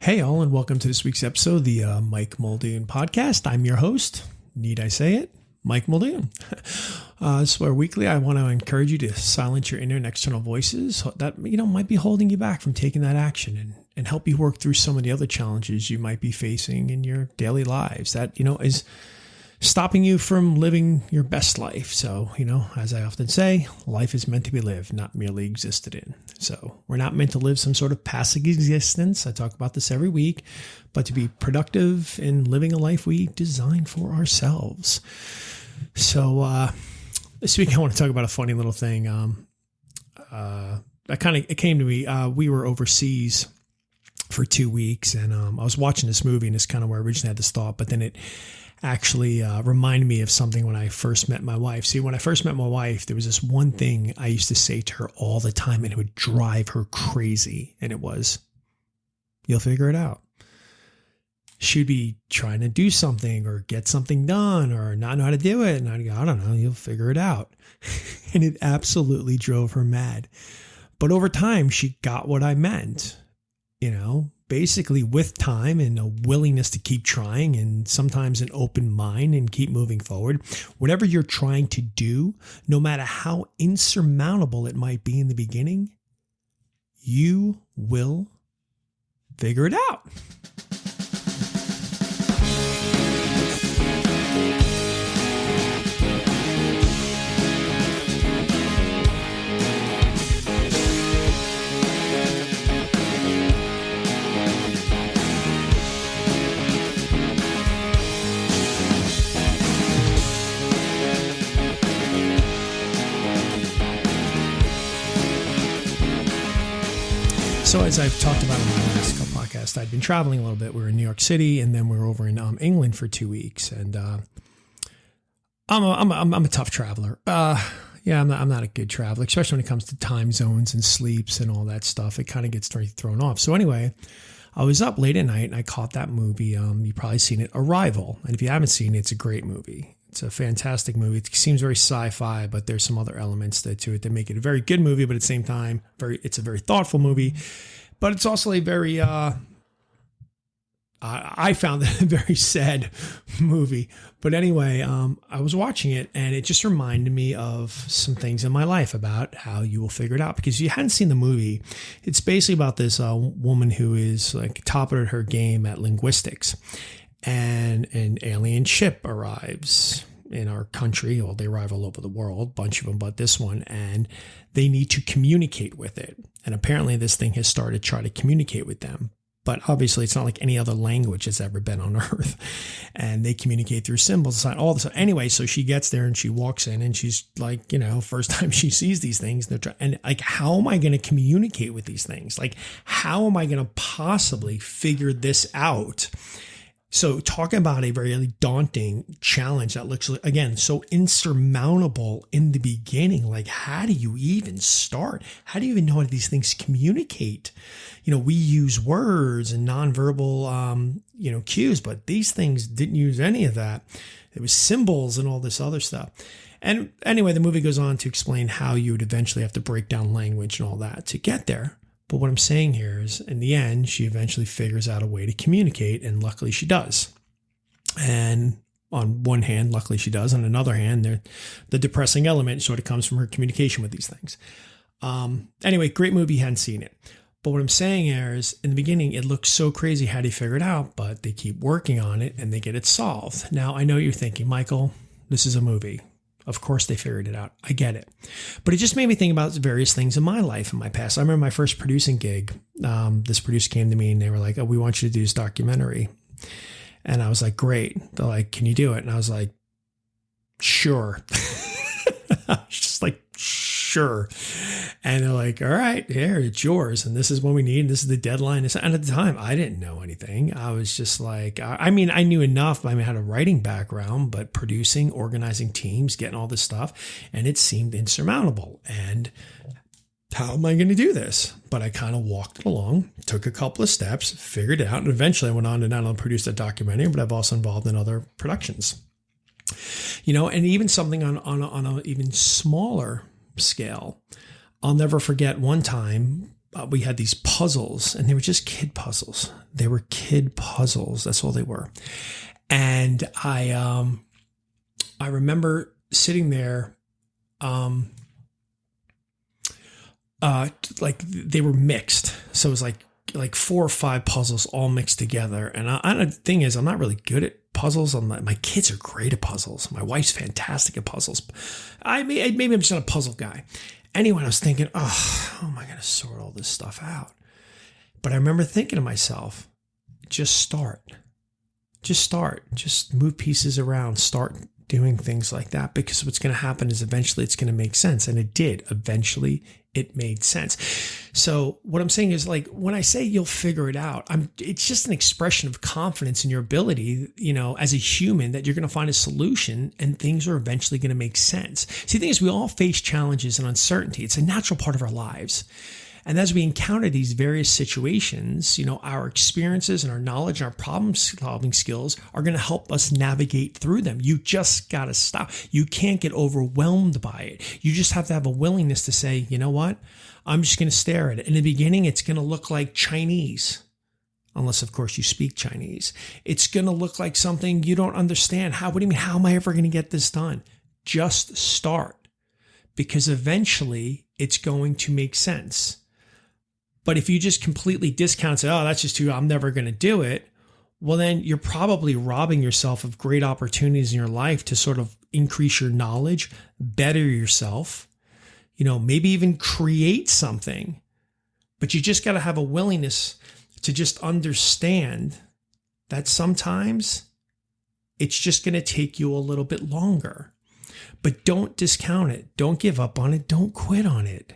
Hey, all, and welcome to this week's episode of the Mike Muldoon podcast. I'm your host. Need I say it? Mike Muldoon. So weekly, I want to encourage you to silence your inner and external voices that might be holding you back from taking that action and help you work through some of the other challenges you might be facing in your daily lives that is stopping you from living your best life. So, as I often say, life is meant to be lived, not merely existed in. So we're not meant to live some sort of passive existence. I talk about this every week, but to be productive in living a life we design for ourselves. So this week I want to talk about a funny little thing. It came to me. We were overseas for 2 weeks, and I was watching this movie, and it's kind of where I originally had this thought, but then it actually reminded me of something when I first met my wife. See, when I first met my wife, there was this one thing I used to say to her all the time, and it would drive her crazy. And it was, "You'll figure it out." She'd be trying to do something or get something done or not know how to do it. And I'd go, "I don't know, you'll figure it out." And it absolutely drove her mad. But over time, she got what I meant, basically with time and a willingness to keep trying and sometimes an open mind and keep moving forward. Whatever you're trying to do, no matter how insurmountable it might be in the beginning, you will figure it out. So as I've talked about in my last couple podcasts, I'd been traveling a little bit. We were in New York City, and then we were over in England for 2 weeks. And I'm a tough traveler. I'm not a good traveler, especially when it comes to time zones and sleeps and all that stuff. It kind of gets thrown off. So anyway, I was up late at night and I caught that movie. You've probably seen it, Arrival. And if you haven't seen it, it's a great movie. It's a fantastic movie. It seems very sci-fi, but there's some other elements to it that make it a very good movie. But at the same time, it's a very thoughtful movie. But it's also a very, I found it a very sad movie. But anyway, I was watching it and it just reminded me of some things in my life about how you will figure it out. Because if you hadn't seen the movie, it's basically about this woman who is like top of her game at linguistics. And an alien ship arrives in our country. Well, they arrive all over the world, a bunch of them, but this one, and they need to communicate with it. And apparently this thing has started to try to communicate with them. But obviously it's not like any other language that's ever been on Earth. And they communicate through symbols, all this. Anyway, so she gets there and she walks in and she's like, first time she sees these things. And like, how am I going to communicate with these things? Like, how am I going to possibly figure this out? So talking about a very daunting challenge that looks, again, so insurmountable in the beginning. Like, how do you even start? How do you even know how these things communicate? We use words and nonverbal, cues, but these things didn't use any of that. It was symbols and all this other stuff. And anyway, the movie goes on to explain how you would eventually have to break down language and all that to get there. But what I'm saying here is, in the end, she eventually figures out a way to communicate, and luckily she does. And on one hand, luckily she does. On another hand, the depressing element sort of comes from her communication with these things. Anyway, great movie, hadn't seen it. But what I'm saying here is, in the beginning, it looks so crazy how they figure it out, but they keep working on it and they get it solved. Now, I know you're thinking, Michael, this is a movie. Of course they figured it out. I get it. But it just made me think about various things in my life, in my past. I remember my first producing gig. This producer came to me and they were like, "Oh, we want you to do this documentary." And I was like, "Great." They're like, "Can you do it?" And I was like, "Sure." I was just like, "Sure." And they're like, "All right, here, it's yours. And this is what we need. And this is the deadline." And at the time, I didn't know anything. I was just like, I knew enough. I had a writing background, but producing, organizing teams, getting all this stuff. And it seemed insurmountable. And how am I going to do this? But I kind of walked it along, took a couple of steps, figured it out. And eventually I went on to not only produce a documentary, but I've also involved in other productions. And even something on an even smaller scale. I'll never forget one time we had these puzzles, and they were just kid puzzles. They were kid puzzles. That's all they were. And I remember sitting there, like they were mixed. So it was like 4 or 5 puzzles all mixed together. And the thing is, I'm not really good at puzzles. My kids are great at puzzles. My wife's fantastic at puzzles. Maybe I'm just not a puzzle guy. Anyway, I was thinking, how am I going to sort all this stuff out? But I remember thinking to myself, just start. Just move pieces around. Start doing things like that, because what's going to happen is eventually it's going to make sense. And it did. Eventually it made sense. So what I'm saying is, like, when I say you'll figure it out, it's just an expression of confidence in your ability, as a human, that you're going to find a solution and things are eventually going to make sense. See, the thing is, we all face challenges and uncertainty. It's a natural part of our lives. And as we encounter these various situations, our experiences and our knowledge and our problem solving skills are going to help us navigate through them. You just got to stop. You can't get overwhelmed by it. You just have to have a willingness to say, you know what? I'm just going to stare at it. In the beginning, it's going to look like Chinese. Unless, of course, you speak Chinese. It's going to look like something you don't understand. What do you mean? How am I ever going to get this done? Just start. Because eventually it's going to make sense. But if you just completely discount, say, oh, that's just too, I'm never going to do it. Well, then you're probably robbing yourself of great opportunities in your life to sort of increase your knowledge, better yourself, maybe even create something. But you just got to have a willingness to just understand that sometimes it's just going to take you a little bit longer. But don't discount it. Don't give up on it. Don't quit on it.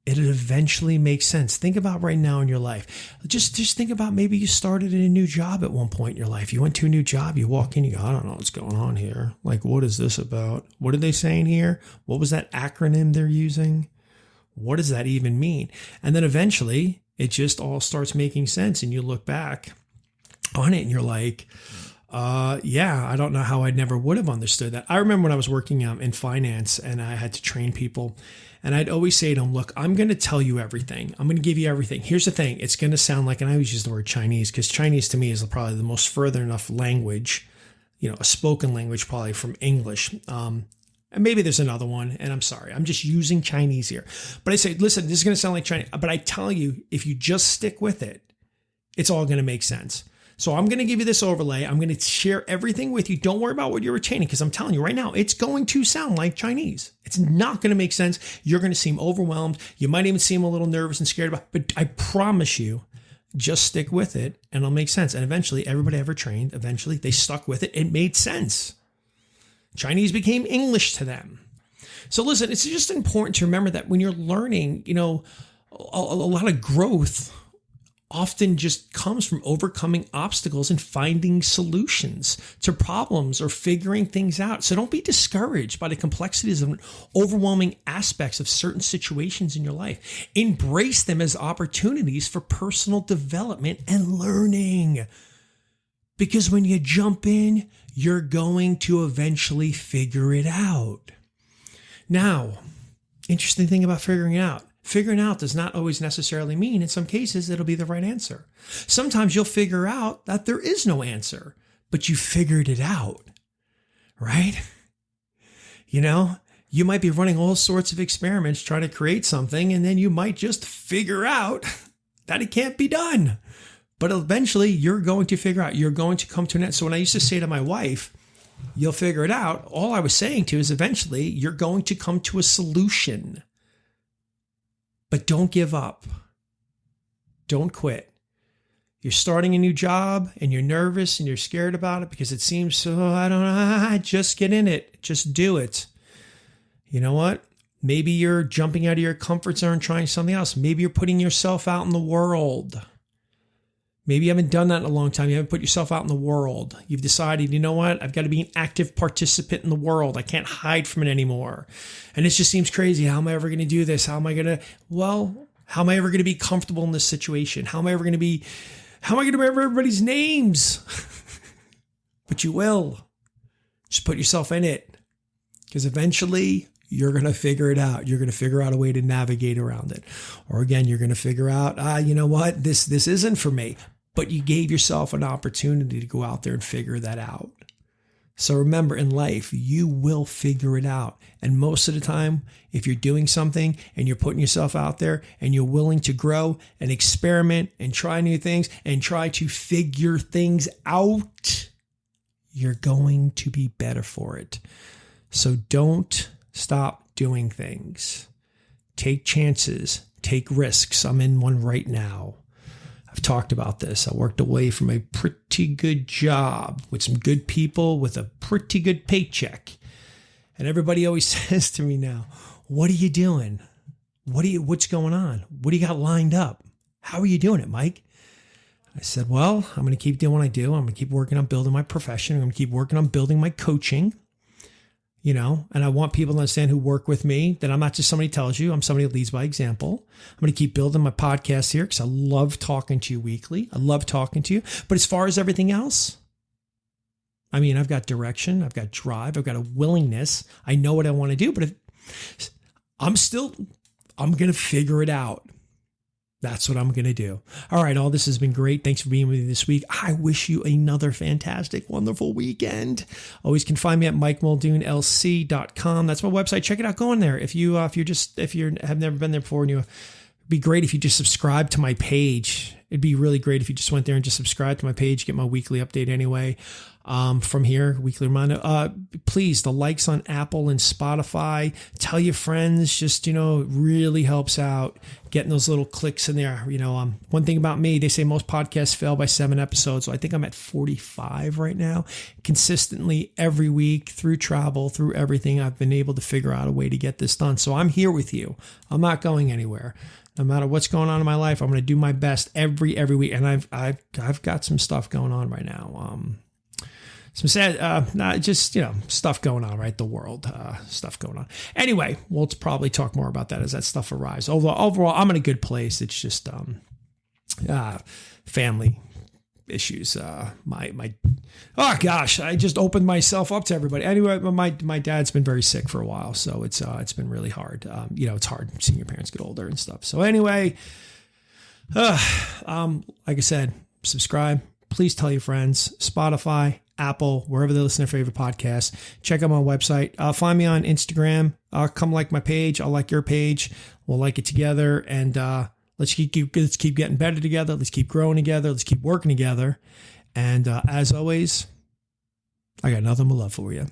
It'll eventually make sense. Think about right now in your life. Just think about, maybe you started in a new job at one point in your life. You went to a new job. You walk in, you go, I don't know what's going on here. Like, what is this about? What are they saying here? What was that acronym they're using? What does that even mean? And then eventually it just all starts making sense. And you look back on it and you're like, I don't know how I never would have understood that. I remember when I was working in finance and I had to train people, and I'd always say to them, look, I'm going to tell you everything. I'm going to give you everything. Here's the thing. It's going to sound like, and I always use the word Chinese, because Chinese to me is probably the most further enough language, a spoken language probably from English. And maybe there's another one, and I'm sorry. I'm just using Chinese here. But I say, listen, this is going to sound like Chinese, but I tell you, if you just stick with it, it's all going to make sense. So I'm going to give you this overlay. I'm going to share everything with you. Don't worry about what you're retaining, because I'm telling you right now, it's going to sound like Chinese. It's not going to make sense. You're going to seem overwhelmed. You might even seem a little nervous and scared about it, but I promise you, just stick with it and it'll make sense. And eventually, everybody I ever trained, eventually they stuck with it. It made sense. Chinese became English to them. So listen, it's just important to remember that when you're learning, a lot of growth often just comes from overcoming obstacles and finding solutions to problems or figuring things out. So don't be discouraged by the complexities and overwhelming aspects of certain situations in your life. Embrace them as opportunities for personal development and learning. Because when you jump in, you're going to eventually figure it out. Now, interesting thing about figuring it out. Figuring out does not always necessarily mean, in some cases, it'll be the right answer. Sometimes you'll figure out that there is no answer, but you figured it out, right? You might be running all sorts of experiments trying to create something, and then you might just figure out that it can't be done. But eventually, you're going to figure out, you're going to come to an end. So when I used to say to my wife, you'll figure it out, all I was saying to is eventually, you're going to come to a solution. But don't give up. Don't quit. You're starting a new job and you're nervous and you're scared about it because it seems so, I don't know, just get in it. Just do it. You know what? Maybe you're jumping out of your comfort zone and trying something else. Maybe you're putting yourself out in the world. Maybe you haven't done that in a long time. You haven't put yourself out in the world. You've decided, you know what? I've got to be an active participant in the world. I can't hide from it anymore. And it just seems crazy. How am I ever going to do this? How am I ever going to be comfortable in this situation? How am I going to remember everybody's names? But you will. Just put yourself in it. Because eventually you're going to figure it out. You're going to figure out a way to navigate around it. Or again, you're going to figure out, you know what, this isn't for me. But you gave yourself an opportunity to go out there and figure that out. So remember, in life, you will figure it out. And most of the time, if you're doing something and you're putting yourself out there and you're willing to grow and experiment and try new things and try to figure things out, you're going to be better for it. So don't stop doing things. Take chances. Take risks. I'm in one right now. I've talked about this. I worked away from a pretty good job with some good people with a pretty good paycheck. And everybody always says to me now, what are you doing? What's going on? What do you got lined up? How are you doing it, Mike? I said, well, I'm going to keep doing what I do. I'm going to keep working on building my profession. I'm going to keep working on building my coaching. And I want people to understand who work with me that I'm not just somebody who tells you, I'm somebody that leads by example. I'm going to keep building my podcast here because I love talking to you weekly. I love talking to you. But as far as everything else, I've got direction, I've got drive, I've got a willingness. I know what I want to do, but I'm going to figure it out. That's what I'm going to do. All right, all this has been great. Thanks for being with me this week. I wish you another fantastic, wonderful weekend. Always can find me at MikeMuldoonLC.com. That's my website. Check it out. Go in there. If you have never been there before, and it'd be great if you just subscribe to my page. It'd be really great if you just went there and just subscribe to my page, get my weekly update anyway. From here, weekly reminder. Please, the likes on Apple and Spotify, tell your friends, just, it really helps out getting those little clicks in there. One thing about me, they say most podcasts fail by 7 episodes. So I think I'm at 45 right now. Consistently every week through travel, through everything, I've been able to figure out a way to get this done. So I'm here with you. I'm not going anywhere. No matter what's going on in my life, I'm going to do my best every week. And I've got some stuff going on right now. Some sad, not just, stuff going on, right? The world, stuff going on. Anyway, we'll probably talk more about that as that stuff arrives. Overall, I'm in a good place. It's just family issues. Oh gosh, I just opened myself up to everybody. Anyway, my dad's been very sick for a while, so it's been really hard. It's hard seeing your parents get older and stuff. So anyway, like I said, subscribe. Please tell your friends. Spotify, Apple, wherever they listen to their favorite podcasts. Check out my website. Find me on Instagram. Come like my page. I'll like your page. We'll like it together. And let's keep getting better together. Let's keep growing together. Let's keep working together. And as always, I got nothing but love for you.